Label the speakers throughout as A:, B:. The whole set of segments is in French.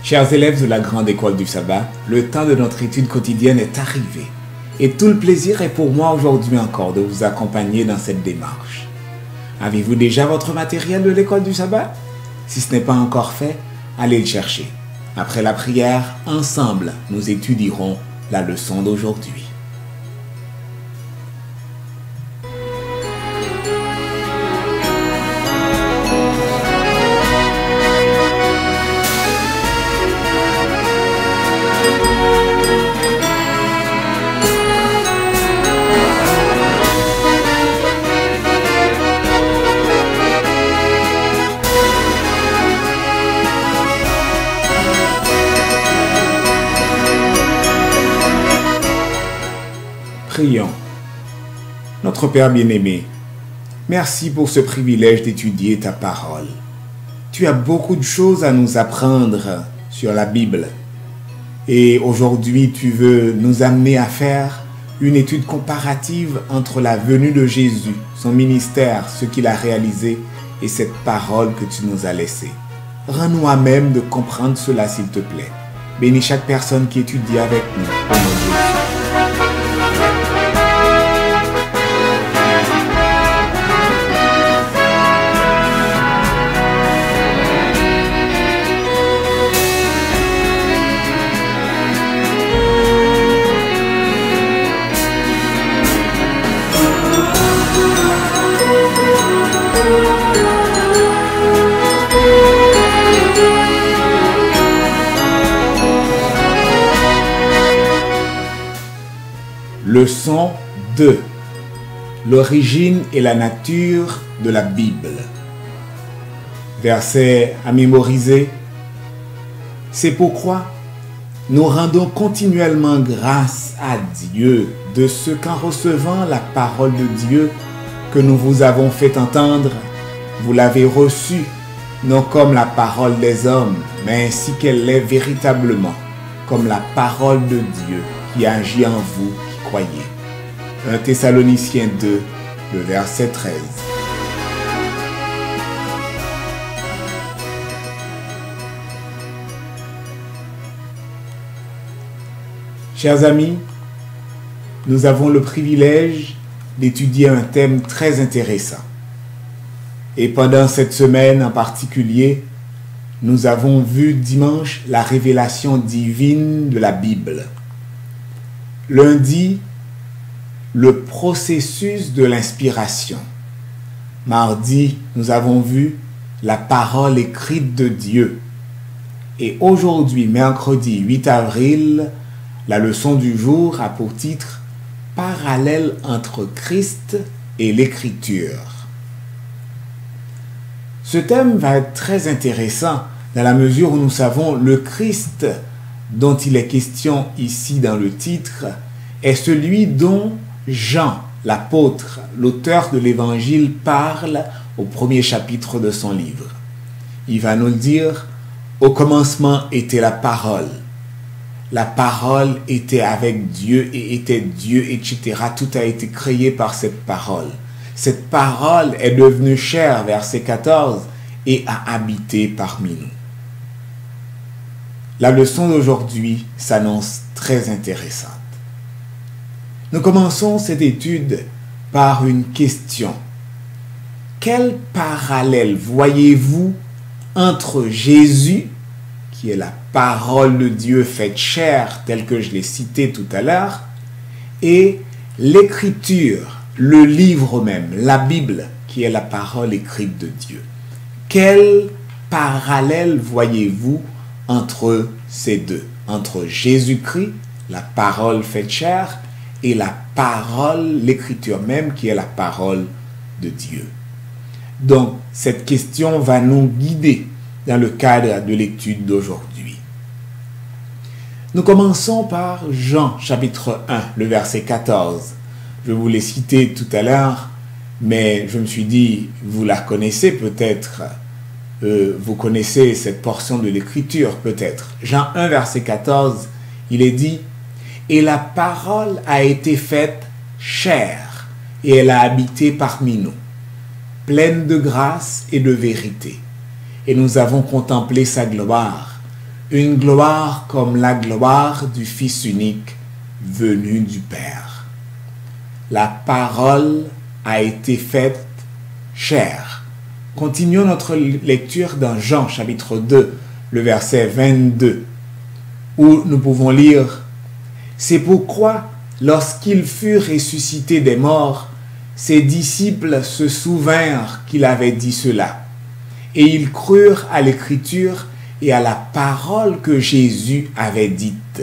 A: Chers élèves de la grande école du sabbat, le temps de notre étude quotidienne est arrivé. Et tout le plaisir est pour moi aujourd'hui encore de vous accompagner dans cette démarche. Avez-vous déjà votre matériel de l'école du sabbat? Si ce n'est pas encore fait, allez le chercher. Après la prière, ensemble, nous étudierons la leçon d'aujourd'hui. Prions. Notre Père bien-aimé, merci pour ce privilège d'étudier ta parole. Tu as beaucoup de choses à nous apprendre sur la Bible. Et aujourd'hui, tu veux nous amener à faire une étude comparative entre la venue de Jésus, son ministère, ce qu'il a réalisé et cette parole que tu nous as laissée. Rends-nous à même de comprendre cela, s'il te plaît. Bénis chaque personne qui étudie avec nous. Au nom de Jésus. Leçon 2. L'origine et la nature de la Bible. Verset à mémoriser. C'est pourquoi nous rendons continuellement grâce à Dieu de ce qu'en recevant la parole de Dieu que nous vous avons fait entendre, vous l'avez reçue, non comme la parole des hommes, mais ainsi qu'elle l'est véritablement, comme la parole de Dieu qui agit en vous qui croyez. 1 Thessaloniciens 2, le verset 13. Chers amis, nous avons le privilège d'étudier un thème très intéressant. Et pendant cette semaine en particulier, nous avons vu dimanche la révélation divine de la Bible. Lundi, le processus de l'inspiration. Mardi, nous avons vu la parole écrite de Dieu. Et aujourd'hui, mercredi 8 avril, la leçon du jour a pour titre « Parallèle entre Christ et l'Écriture ». Ce thème va être très intéressant dans la mesure où nous savons le Christ dont il est question ici dans le titre est celui dont Jean, l'apôtre, l'auteur de l'Évangile, parle au premier chapitre de son livre. Il va nous le dire, au commencement était la parole. La parole était avec Dieu et était Dieu, etc. Tout a été créé par cette parole. Cette parole est devenue chair, verset 14, et a habité parmi nous. La leçon d'aujourd'hui s'annonce très intéressante. Nous commençons cette étude par une question. Quel parallèle voyez-vous entre Jésus, qui est la parole de Dieu faite chair, telle que je l'ai cité tout à l'heure, et l'Écriture, le livre même, la Bible, qui est la parole écrite de Dieu? Quel parallèle voyez-vous entre ces deux, entre Jésus-Christ, la parole faite chair, et la parole, l'écriture même, qui est la parole de Dieu? Donc, cette question va nous guider dans le cadre de l'étude d'aujourd'hui. Nous commençons par Jean, chapitre 1, le verset 14. Je vous l'ai cité tout à l'heure, mais je me suis dit, vous la connaissez peut-être, vous connaissez cette portion de l'écriture peut-être. Jean 1, verset 14, il est dit, « Et la parole a été faite chair, et elle a habité parmi nous, pleine de grâce et de vérité. Et nous avons contemplé sa gloire, une gloire comme la gloire du Fils unique venu du Père. La parole a été faite chair. Continuons notre lecture dans Jean chapitre 2, le verset 22, où nous pouvons lire « C'est pourquoi, lorsqu'il fut ressuscité des morts, ses disciples se souvinrent qu'il avait dit cela, et ils crurent à l'Écriture et à la parole que Jésus avait dite. »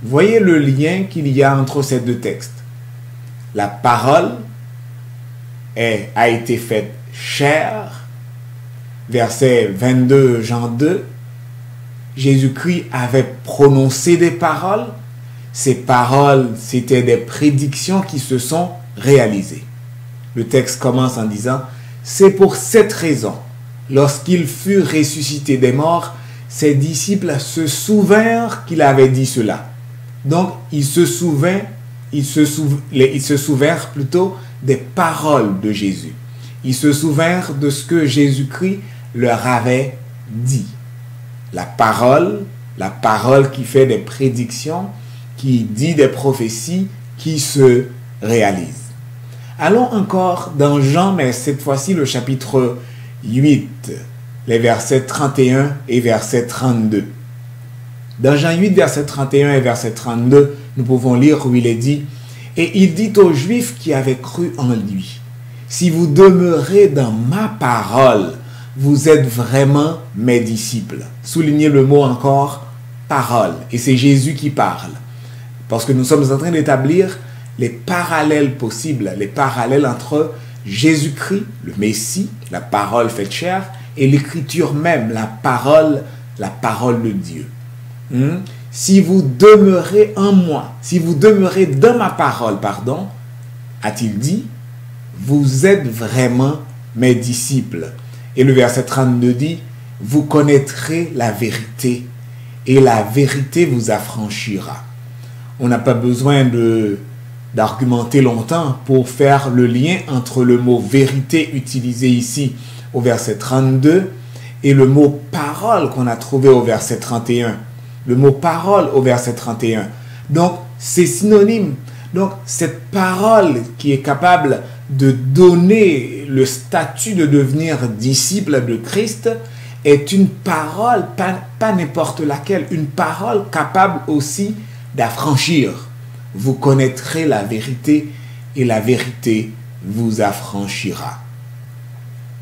A: Voyez le lien qu'il y a entre ces deux textes. La parole a été faite chair. Verset 22, Jean 2. Jésus-Christ avait prononcé des paroles. Ces paroles, c'était des prédictions qui se sont réalisées. Le texte commence en disant « C'est pour cette raison, lorsqu'il fut ressuscité des morts, ses disciples se souvinrent qu'il avait dit cela. » Donc, ils se souvinrent plutôt des paroles de Jésus. Ils se souvinrent de ce que Jésus-Christ leur avait dit. La parole qui fait des prédictions, qui dit des prophéties qui se réalisent. Allons encore dans Jean, mais cette fois-ci le chapitre 8, les versets 31 et verset 32. Dans Jean 8, verset 31 et verset 32, nous pouvons lire où il est dit « Et il dit aux Juifs qui avaient cru en lui, « Si vous demeurez dans ma parole, vous êtes vraiment mes disciples. » Soulignez le mot encore « parole ». Et c'est Jésus qui parle. Parce que nous sommes en train d'établir les parallèles possibles, les parallèles entre Jésus-Christ, le Messie, la parole faite chair, et l'Écriture même, la parole de Dieu. Si vous demeurez en moi, si vous demeurez dans ma parole, a-t-il dit, vous êtes vraiment mes disciples. Et le verset 32 dit, vous connaîtrez la vérité et la vérité vous affranchira. On n'a pas besoin d'argumenter longtemps pour faire le lien entre le mot vérité utilisé ici au verset 32 et le mot parole qu'on a trouvé au verset 31. Le mot parole au verset 31. Donc, c'est synonyme. Donc, cette parole qui est capable de donner le statut de devenir disciple de Christ est une parole, pas n'importe laquelle, une parole capable aussi d'affranchir. Vous connaîtrez la vérité et la vérité vous affranchira.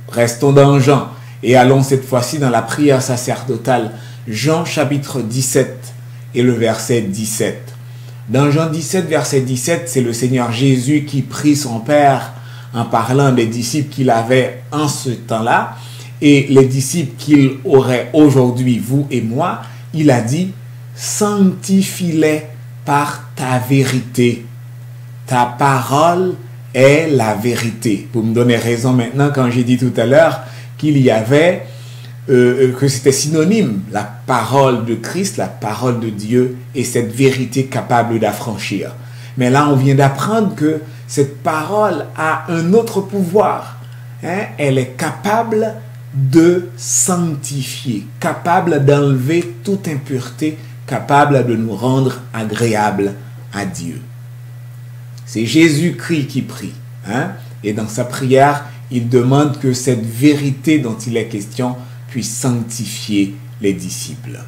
A: Restons dans Jean et allons cette fois-ci dans la prière sacerdotale. Jean chapitre 17 et le verset 17. Dans Jean 17, verset 17, c'est le Seigneur Jésus qui prie son Père en parlant des disciples qu'il avait en ce temps-là et les disciples qu'il aurait aujourd'hui, vous et moi. Il a dit, sanctifie-les par ta vérité. Ta parole est la vérité. Vous me donnez raison maintenant quand j'ai dit tout à l'heure qu'il y avait que c'était synonyme, la parole de Christ, la parole de Dieu et cette vérité capable d'affranchir. Mais là, on vient d'apprendre que cette parole a un autre pouvoir. Elle est capable de sanctifier, capable d'enlever toute impureté, capable de nous rendre agréables à Dieu. C'est Jésus-Christ qui prie. Et dans sa prière, il demande que cette vérité dont il est question puisse sanctifier les disciples.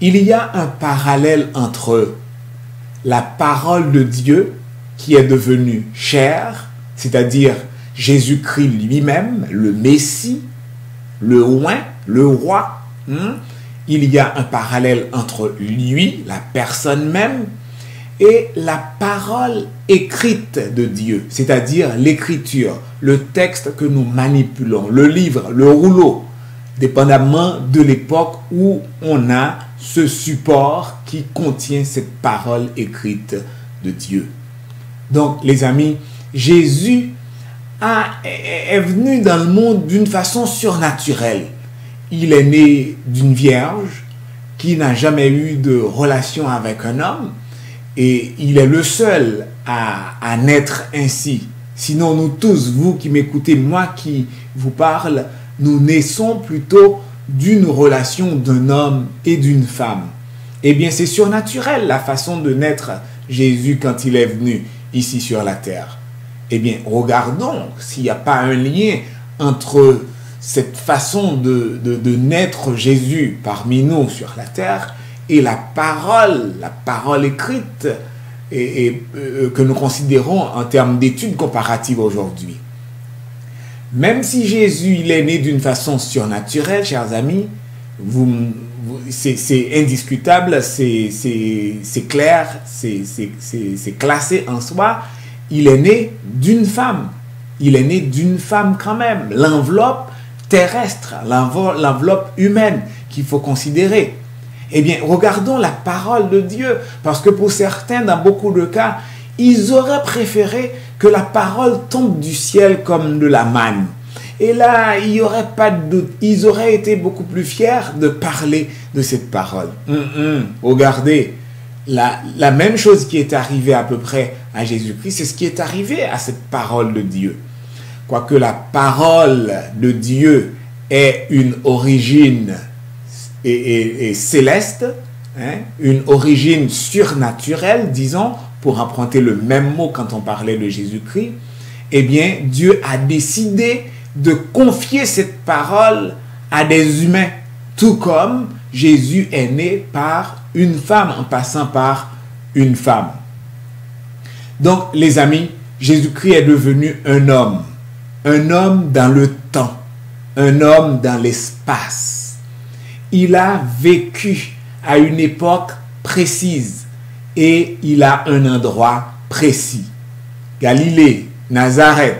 A: Il y a un parallèle entre la parole de Dieu qui est devenue chair, c'est-à-dire Jésus-Christ lui-même, le Messie, le oint, le roi. Il y a un parallèle entre lui, la personne même, et la parole écrite de Dieu, c'est-à-dire l'écriture, le texte que nous manipulons, le livre, le rouleau, dépendamment de l'époque où on a ce support qui contient cette parole écrite de Dieu. Donc, les amis, Jésus est venu dans le monde d'une façon surnaturelle. Il est né d'une vierge qui n'a jamais eu de relation avec un homme et il est le seul à naître ainsi. Sinon, nous tous, vous qui m'écoutez, moi qui vous parle, nous naissons plutôt d'une relation d'un homme et d'une femme. Eh bien, c'est surnaturel la façon de naître Jésus quand il est venu ici sur la terre. Eh bien, regardons s'il n'y a pas un lien entre cette façon de naître Jésus parmi nous sur la terre et la parole écrite que nous considérons en termes d'études comparatives aujourd'hui. Même si Jésus il est né d'une façon surnaturelle, chers amis, c'est indiscutable, c'est clair, c'est classé en soi. Il est né d'une femme. Il est né d'une femme quand même. L'enveloppe terrestre, l'enveloppe humaine qu'il faut considérer. Eh bien, regardons la parole de Dieu, parce que pour certains, dans beaucoup de cas, ils auraient préféré que la parole tombe du ciel comme de la manne. Et là, il n'y aurait pas de doute. Ils auraient été beaucoup plus fiers de parler de cette parole. Regardez, la même chose qui est arrivée à peu près à Jésus-Christ, c'est ce qui est arrivé à cette parole de Dieu. Quoique la parole de Dieu ait une origine et céleste, une origine surnaturelle, disons, pour emprunter le même mot quand on parlait de Jésus-Christ, eh bien, Dieu a décidé de confier cette parole à des humains, tout comme Jésus est né par une femme, en passant par une femme. Donc, les amis, Jésus-Christ est devenu un homme dans le temps, un homme dans l'espace. Il a vécu à une époque précise et il a un endroit précis. Galilée, Nazareth,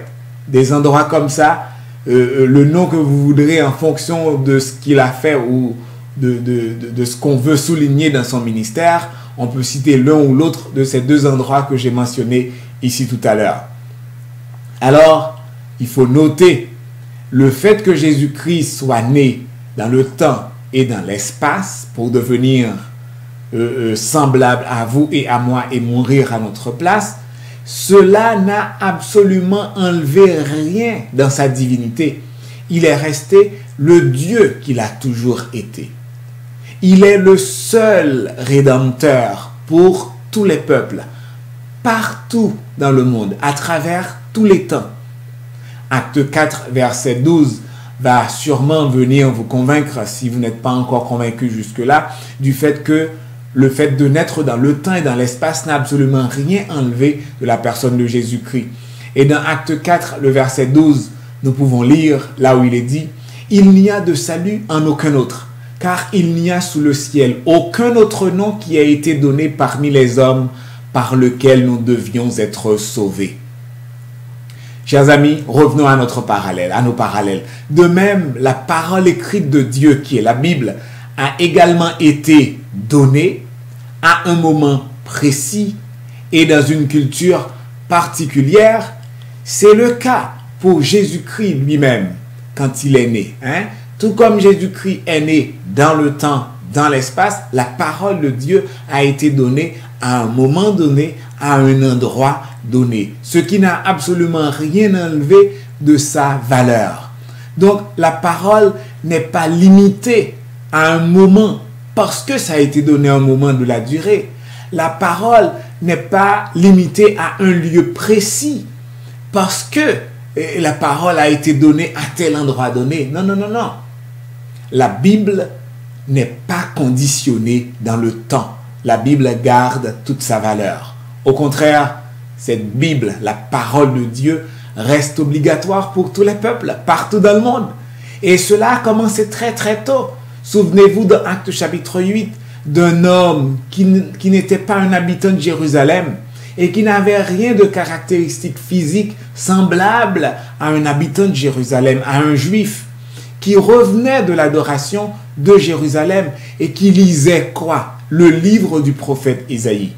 A: des endroits comme ça, le nom que vous voudrez en fonction de ce qu'il a fait ou de ce qu'on veut souligner dans son ministère, on peut citer l'un ou l'autre de ces deux endroits que j'ai mentionnés ici tout à l'heure. Alors, il faut noter le fait que Jésus-Christ soit né dans le temps et dans l'espace pour devenir semblable à vous et à moi et mourir à notre place. Cela n'a absolument enlevé rien dans sa divinité. Il est resté le Dieu qu'il a toujours été. Il est le seul rédempteur pour tous les peuples, partout dans le monde, à travers tous les temps. Acte 4, verset 12 va sûrement venir vous convaincre, si vous n'êtes pas encore convaincu jusque-là, du fait que le fait de naître dans le temps et dans l'espace n'a absolument rien enlevé de la personne de Jésus-Christ. Et dans Acte 4, le verset 12, nous pouvons lire là où il est dit « Il n'y a de salut en aucun autre, car il n'y a sous le ciel aucun autre nom qui a été donné parmi les hommes par lequel nous devions être sauvés. » Chers amis, revenons à nos parallèles. De même, la parole écrite de Dieu, qui est la Bible, a également été donnée à un moment précis et dans une culture particulière. C'est le cas pour Jésus-Christ lui-même quand il est né. Tout comme Jésus-Christ est né dans le temps, dans l'espace, la parole de Dieu a été donnée à un moment donné, à un endroit donné, ce qui n'a absolument rien enlevé de sa valeur. Donc la parole n'est pas limitée à un moment parce que ça a été donné à un moment de la durée. La parole n'est pas limitée à un lieu précis parce que la parole a été donnée à tel endroit donné. Non, non, non, non. La Bible n'est pas conditionnée dans le temps. La Bible garde toute sa valeur. Au contraire, cette Bible, la parole de Dieu, reste obligatoire pour tous les peuples, partout dans le monde. Et cela a commencé très très tôt. Souvenez-vous dans Acte chapitre 8 d'un homme qui n'était pas un habitant de Jérusalem et qui n'avait rien de caractéristique physique semblable à un habitant de Jérusalem, à un juif, qui revenait de l'adoration de Jérusalem et qui lisait quoi? Le livre du prophète Isaïe.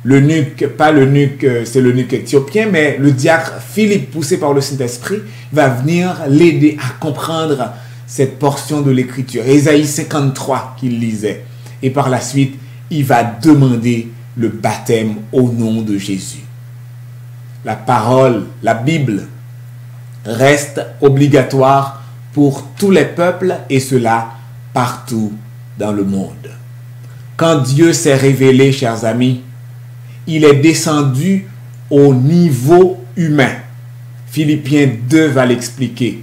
A: L'eunuque, pas l'eunuque, c'est l'eunuque éthiopien, mais le diacre Philippe, poussé par le Saint-Esprit, va venir l'aider à comprendre cette portion de l'écriture. Isaïe 53 qu'il lisait. Et par la suite, il va demander le baptême au nom de Jésus. La parole, la Bible, reste obligatoire pour tous les peuples et cela partout dans le monde. Quand Dieu s'est révélé, chers amis, il est descendu au niveau humain. Philippiens 2 va l'expliquer.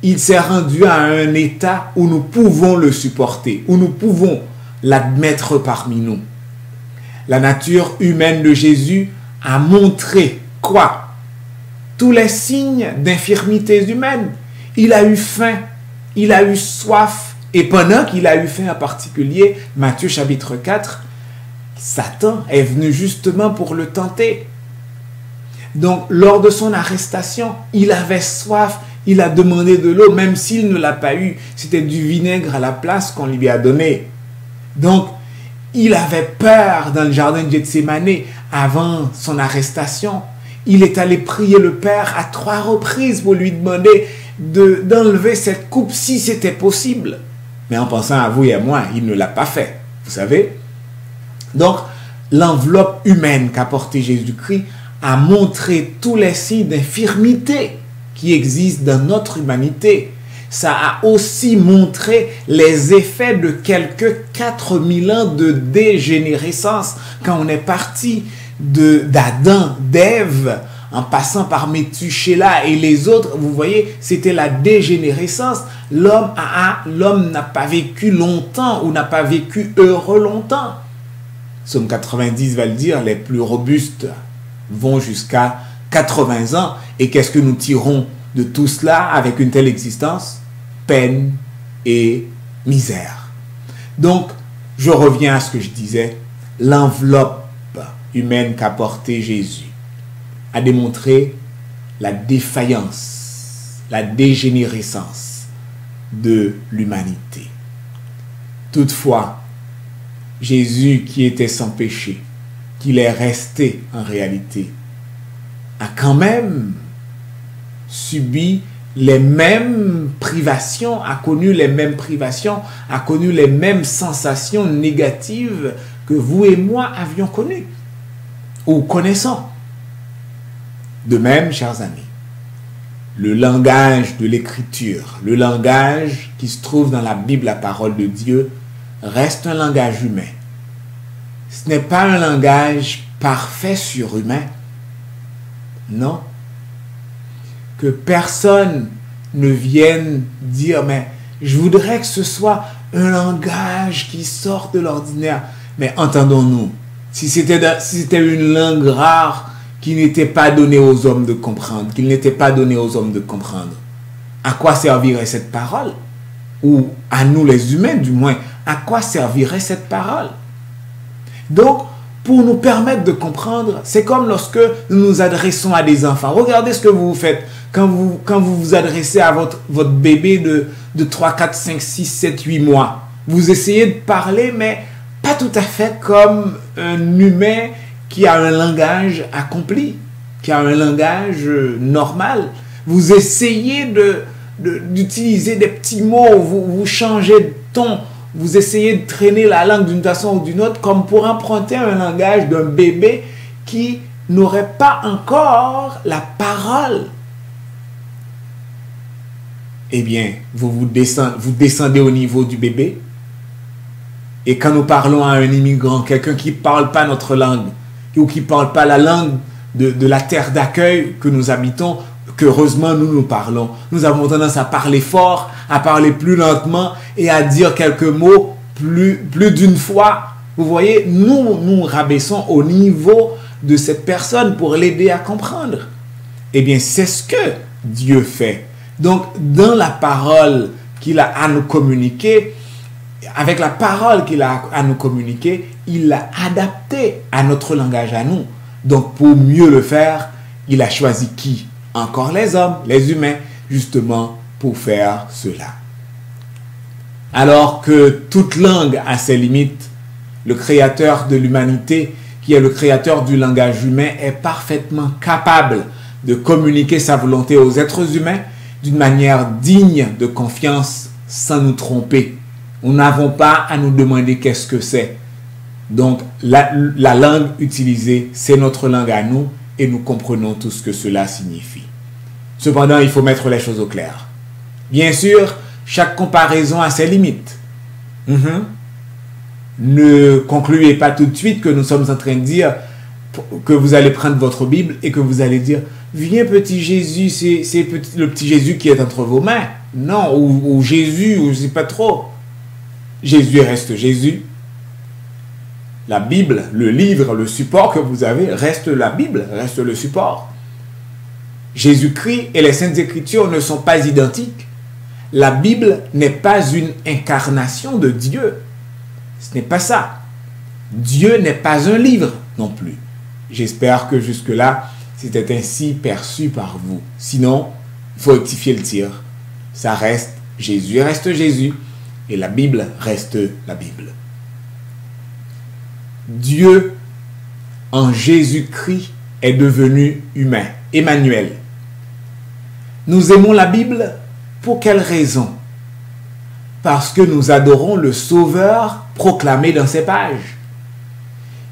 A: Il s'est rendu à un état où nous pouvons le supporter, où nous pouvons l'admettre parmi nous. La nature humaine de Jésus a montré quoi? Tous les signes d'infirmités humaines. Il a eu faim, il a eu soif, et pendant qu'il a eu faim en particulier, Matthieu chapitre 4, Satan est venu justement pour le tenter. Donc, lors de son arrestation, il avait soif, il a demandé de l'eau, même s'il ne l'a pas eu. C'était du vinaigre à la place qu'on lui a donné. Donc, il avait peur dans le jardin de Gethsémane avant son arrestation. Il est allé prier le Père à 3 reprises pour lui demander d'enlever cette coupe si c'était possible. Mais en pensant à vous et à moi, il ne l'a pas fait. Vous savez? Donc, l'enveloppe humaine qu'a portée Jésus-Christ a montré tous les signes d'infirmité qui existent dans notre humanité. Ça a aussi montré les effets de quelques 4000 ans de dégénérescence. Quand on est parti d'Adam, d'Ève, en passant par Métuséla et les autres, vous voyez, c'était la dégénérescence. L'homme n'a pas vécu longtemps ou n'a pas vécu heureux longtemps. Somme 90 va le dire, les plus robustes vont jusqu'à 80 ans. Et qu'est-ce que nous tirons de tout cela avec une telle existence? Peine et misère. Donc, je reviens à ce que je disais. L'enveloppe humaine qu'a portée Jésus a démontré la défaillance, la dégénérescence de l'humanité. Toutefois, Jésus qui était sans péché, qu'il est resté en réalité, a quand même subi les mêmes privations, a connu les mêmes privations, a connu les mêmes sensations négatives que vous et moi avions connues ou connaissons. De même, chers amis, le langage de l'écriture, le langage qui se trouve dans la Bible, la parole de Dieu, reste un langage humain. Ce n'est pas un langage parfait surhumain. Non. Que personne ne vienne dire, mais je voudrais que ce soit un langage qui sort de l'ordinaire. Mais entendons-nous, si c'était une langue rare qui n'était pas donnée aux hommes de comprendre, qu'il n'était pas donné aux hommes de comprendre, à quoi servirait cette parole? Ou à nous les humains du moins, à quoi servirait cette parole? Donc, pour nous permettre de comprendre, c'est comme lorsque nous nous adressons à des enfants. Regardez ce que vous faites quand vous vous adressez à votre bébé de 3, 4, 5, 6, 7, 8 mois. Vous essayez de parler, mais pas tout à fait comme un humain qui a un langage accompli, qui a un langage normal. Vous essayez d'utiliser des petits mots, vous changez de ton, vous essayez de traîner la langue d'une façon ou d'une autre, comme pour emprunter un langage d'un bébé qui n'aurait pas encore la parole. Eh bien, vous descendez au niveau du bébé. Et quand nous parlons à un immigrant, quelqu'un qui ne parle pas notre langue, ou qui ne parle pas la langue de la terre d'accueil que nous habitons, qu'heureusement nous parlons. Nous avons tendance à parler fort, à parler plus lentement et à dire quelques mots plus d'une fois. Vous voyez, nous rabaissons au niveau de cette personne pour l'aider à comprendre. Eh bien, c'est ce que Dieu fait. Donc, dans la parole qu'il a à nous communiquer, avec la parole qu'il a à nous communiquer, il l'a adapté à notre langage à nous. Donc, pour mieux le faire, il a choisi qui? Encore les hommes, les humains, justement pour faire cela. Alors que toute langue a ses limites, le créateur de l'humanité, qui est le créateur du langage humain, est parfaitement capable de communiquer sa volonté aux êtres humains d'une manière digne de confiance sans nous tromper. Nous n'avons pas à nous demander qu'est-ce que c'est. Donc, la langue utilisée, c'est notre langue à nous et nous comprenons tout ce que cela signifie. Cependant, il faut mettre les choses au clair. Bien sûr, chaque comparaison a ses limites. Ne concluez pas tout de suite que nous sommes en train de dire que vous allez prendre votre Bible et que vous allez dire « Viens petit Jésus, c'est le petit Jésus qui est entre vos mains. » Non, ou Jésus, ou je ne sais pas trop. Jésus reste Jésus. La Bible, le livre, le support que vous avez reste la Bible, reste le support. Jésus-Christ et les Saintes Écritures ne sont pas identiques. La Bible n'est pas une incarnation de Dieu. Ce n'est pas ça. Dieu n'est pas un livre non plus. J'espère que jusque-là, c'était ainsi perçu par vous. Sinon, il faut rectifier le tir. Ça reste Jésus et la Bible reste la Bible. Dieu, en Jésus-Christ, est devenu humain. Emmanuel. Nous aimons la Bible pour quelle raison? Parce que nous adorons le Sauveur proclamé dans ces pages.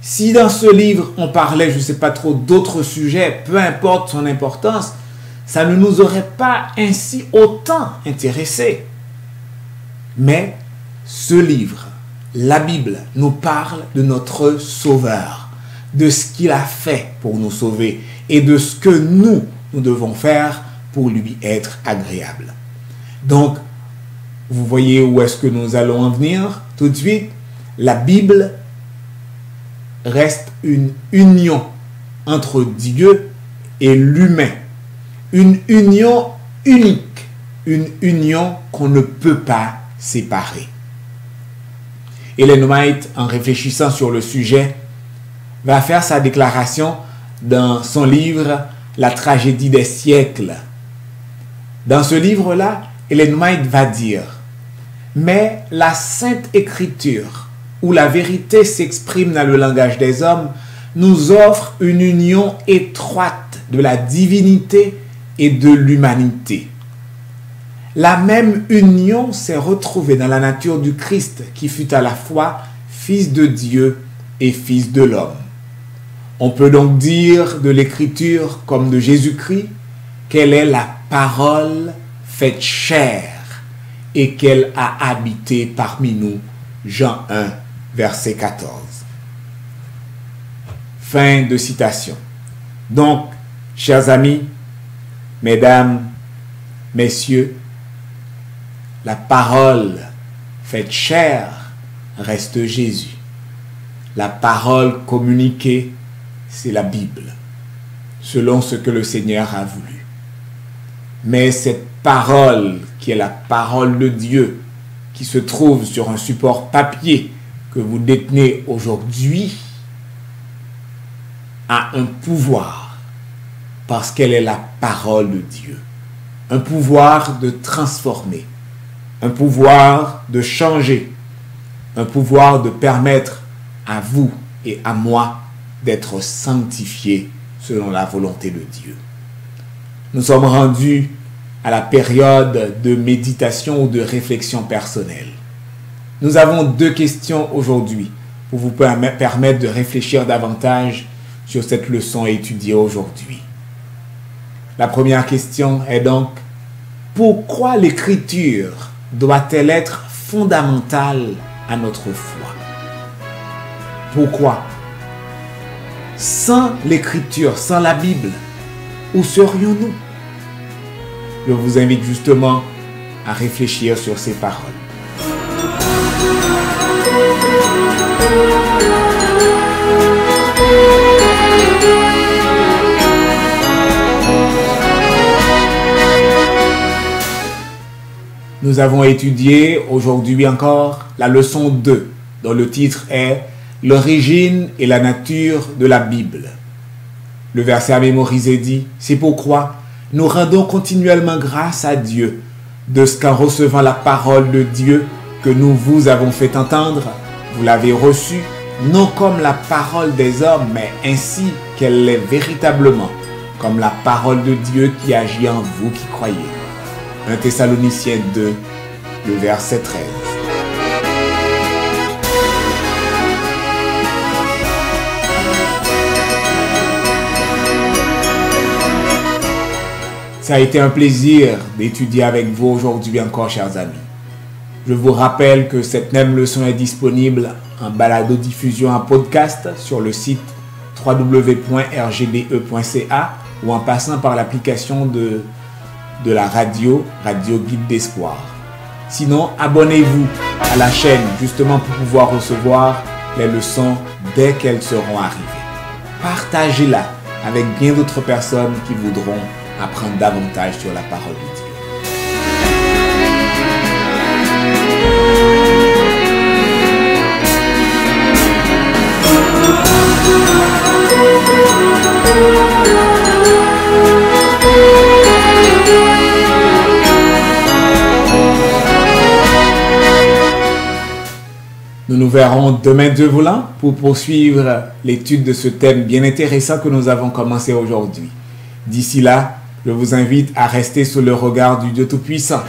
A: Si dans ce livre, on parlait, je ne sais pas trop, d'autres sujets, peu importe son importance, ça ne nous aurait pas ainsi autant intéressés. Mais ce livre, la Bible, nous parle de notre Sauveur, de ce qu'il a fait pour nous sauver et de ce que nous devons faire pour lui être agréable. Donc, vous voyez où est-ce que nous allons en venir tout de suite. La Bible reste une union entre Dieu et l'humain. Une union unique. Une union qu'on ne peut pas séparer. Ellen White, en réfléchissant sur le sujet, va faire sa déclaration dans son livre « La tragédie des siècles ». Dans ce livre-là, Ellen White va dire « Mais la Sainte Écriture, où la vérité s'exprime dans le langage des hommes, nous offre une union étroite de la divinité et de l'humanité. La même union s'est retrouvée dans la nature du Christ, qui fut à la fois Fils de Dieu et Fils de l'homme. On peut donc dire de l'Écriture comme de Jésus-Christ qu'elle est la parole faite chair et qu'elle a habité parmi nous. Jean 1, verset 14. Fin de citation. Donc, chers amis, mesdames, messieurs, la parole faite chair reste Jésus. La parole communiquée, c'est la Bible, selon ce que le Seigneur a voulu. Mais cette parole, qui est la parole de Dieu, qui se trouve sur un support papier que vous détenez aujourd'hui, a un pouvoir, parce qu'elle est la parole de Dieu. Un pouvoir de transformer, un pouvoir de changer, un pouvoir de permettre à vous et à moi d'être sanctifiés selon la volonté de Dieu. Nous sommes rendus à la période de méditation ou de réflexion personnelle. Nous avons 2 questions aujourd'hui pour vous permettre de réfléchir davantage sur cette leçon étudiée aujourd'hui. La première question est donc, pourquoi l'Écriture doit-elle être fondamentale à notre foi? Pourquoi? Sans l'Écriture, sans la Bible, où serions-nous? Je vous invite justement à réfléchir sur ces paroles. Nous avons étudié aujourd'hui encore la leçon 2, dont le titre est « L'origine et la nature de la Bible ». Le verset à mémoriser dit « C'est pourquoi nous rendons continuellement grâce à Dieu de ce qu'en recevant la parole de Dieu que nous vous avons fait entendre, vous l'avez reçue, non comme la parole des hommes, mais ainsi qu'elle l'est véritablement, comme la parole de Dieu qui agit en vous qui croyez. » 1 Thessaloniciens 2, le verset 13. Ça a été un plaisir d'étudier avec vous aujourd'hui encore, chers amis. Je vous rappelle que cette même leçon est disponible en balado-diffusion en podcast sur le site www.rgde.ca ou en passant par l'application de la Radio Guide d'Espoir. Sinon, abonnez-vous à la chaîne justement pour pouvoir recevoir les leçons dès qu'elles seront arrivées. Partagez-la avec bien d'autres personnes qui voudront apprendre davantage sur la parole de Dieu. Nous nous verrons demain Dieu voulant pour poursuivre l'étude de ce thème bien intéressant que nous avons commencé aujourd'hui. D'ici là, je vous invite à rester sous le regard du Dieu Tout-Puissant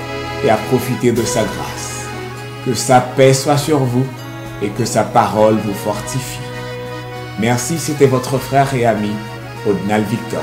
A: et à profiter de sa grâce. Que sa paix soit sur vous et que sa parole vous fortifie. Merci, c'était votre frère et ami, Odnal Victor.